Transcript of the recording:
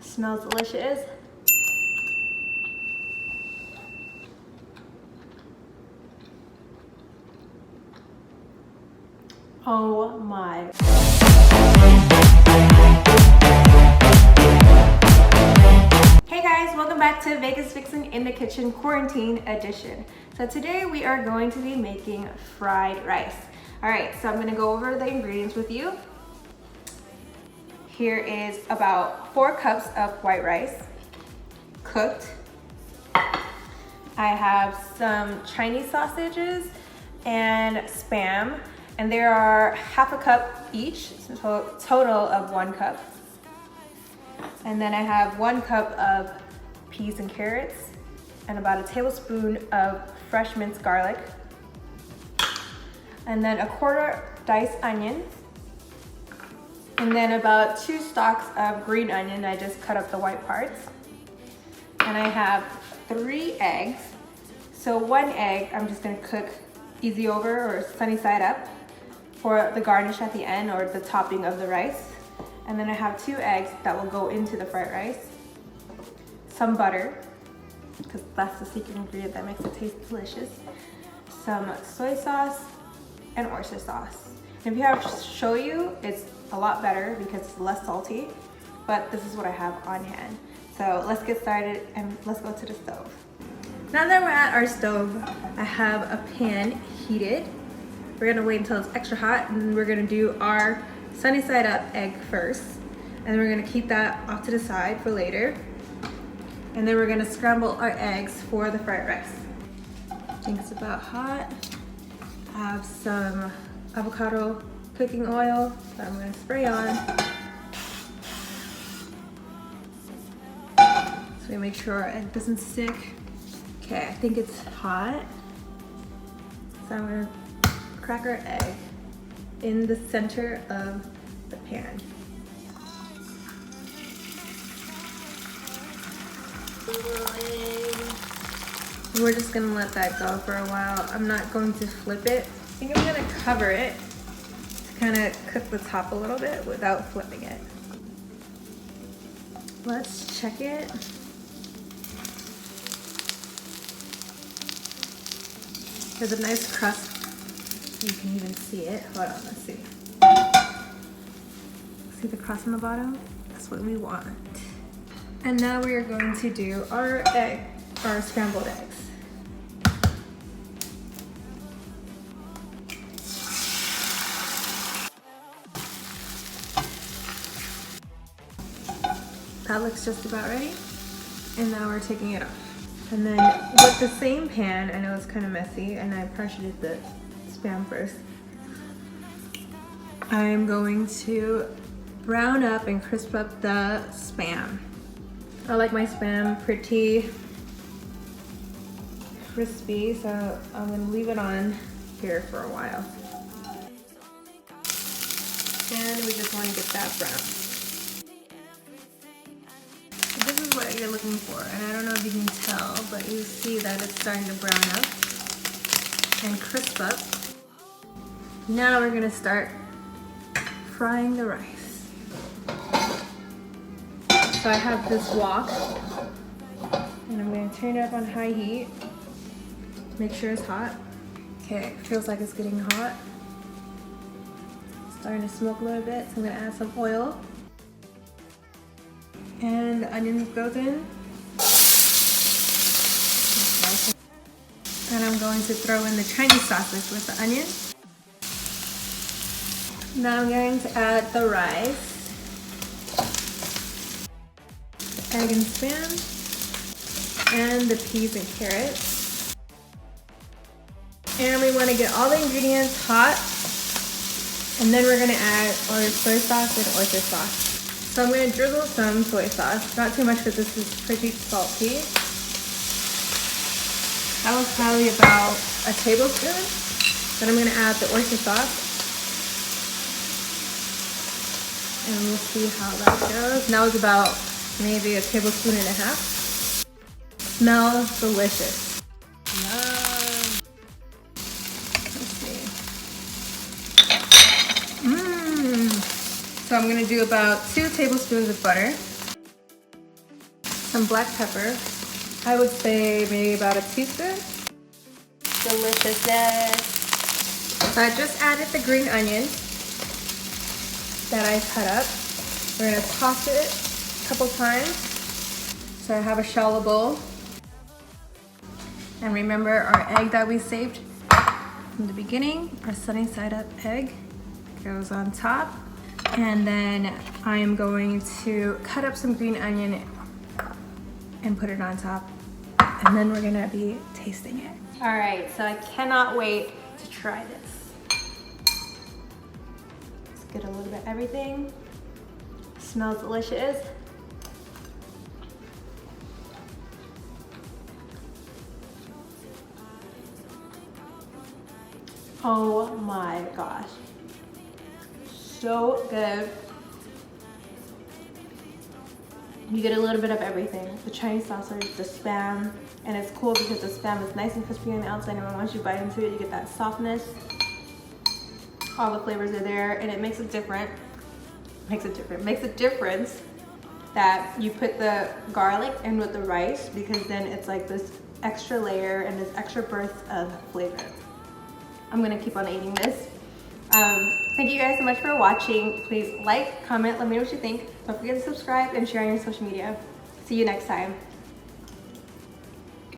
Smells delicious. Oh my. Hey guys, welcome back to Vegas Vixen in the Kitchen Quarantine Edition. So today we are going to be making fried rice. All right, so I'm gonna go over the ingredients with you. Here is about 4 cups of white rice, cooked. I have some Chinese sausages and Spam, and there are half a cup each, so total of 1 cup. And then I have 1 cup of peas and carrots, and about a tablespoon of fresh minced garlic, and then a 1/4 diced onion, and then about 2 stalks of green onion. I just cut up the white parts. And I have 3 eggs. So 1 egg I'm just gonna cook easy over or sunny side up for the garnish at the end or the topping of the rice. And then I have 2 eggs that will go into the fried rice. Some butter, because that's the secret ingredient that makes it taste delicious. Some soy sauce and oyster sauce. And if you have shoyu, it's a lot better because it's less salty, but this is what I have on hand. So let's get started and let's go to the stove. Now that we're at our stove, I have a pan heated. We're gonna wait until it's extra hot, and we're gonna do our sunny side up egg first. And we're gonna keep that off to the side for later. And then we're gonna scramble our eggs for the fried rice. I think it's about hot. I have some avocado cooking oil that I'm gonna spray on. So we make sure our egg doesn't stick. Okay, I think it's hot. So I'm gonna crack our egg in the center of the pan. We're just gonna let that go for a while. I'm not going to flip it. I think I'm gonna cover it to kind of cook the top a little bit without flipping it. Let's check it. There's a nice crust. You can even see it. Hold on, let's see. See the crust on the bottom? That's what we want. And now we are going to do our scrambled eggs. That looks just about ready. And now we're taking it off. And then with the same pan, I know it's kind of messy, and I probably should do the Spam first. I'm going to brown up and crisp up the Spam. I like my Spam pretty crispy, so I'm gonna leave it on here for a while. And we just want to get that brown. This is what you're looking for, and I don't know if you can tell, but you see that it's starting to brown up and crisp up. Now we're gonna start frying the rice. So I have this wok, and I'm gonna turn it up on high heat. Make sure it's hot. Okay, feels like it's getting hot. Starting to smoke a little bit, so I'm gonna add some oil. And the onions goes in. And I'm going to throw in the Chinese sausage with the onion. Now I'm going to add the rice, the egg and Spam, and the peas and carrots. And we want to get all the ingredients hot. And then we're going to add our soy sauce and oyster sauce. So I'm going to drizzle some soy sauce, not too much because this is pretty salty. That was probably about a tablespoon. Then I'm going to add the oyster sauce. And we'll see how that goes. Now it's about maybe a tablespoon and a half. Smells delicious. Yum. Let's see. So I'm gonna do about 2 tablespoons of butter. some black pepper. I would say maybe about a teaspoon. Deliciousness. So I just added the green onions that I cut up. We're gonna toss it a couple times. So I have a shallow bowl. And remember our egg that we saved from the beginning, our sunny side up egg goes on top. And then I'm going to cut up some green onion and put it on top. And then we're gonna be tasting it. All right, so I cannot wait to try this. Let's get a little bit of everything. Smells delicious. Oh my gosh. So good. You get a little bit of everything. The Chinese sausage, the Spam, and it's cool because the Spam is nice and crispy on the outside, and once you bite into it, you get that softness. All the flavors are there, and it makes it different. Makes a difference that you put the garlic in with the rice, because then it's like this extra layer and this extra burst of flavor. I'm gonna keep on eating this. Thank you guys so much for watching. Please like, comment, let me know what you think. Don't forget to subscribe and share on your social media. See you next time.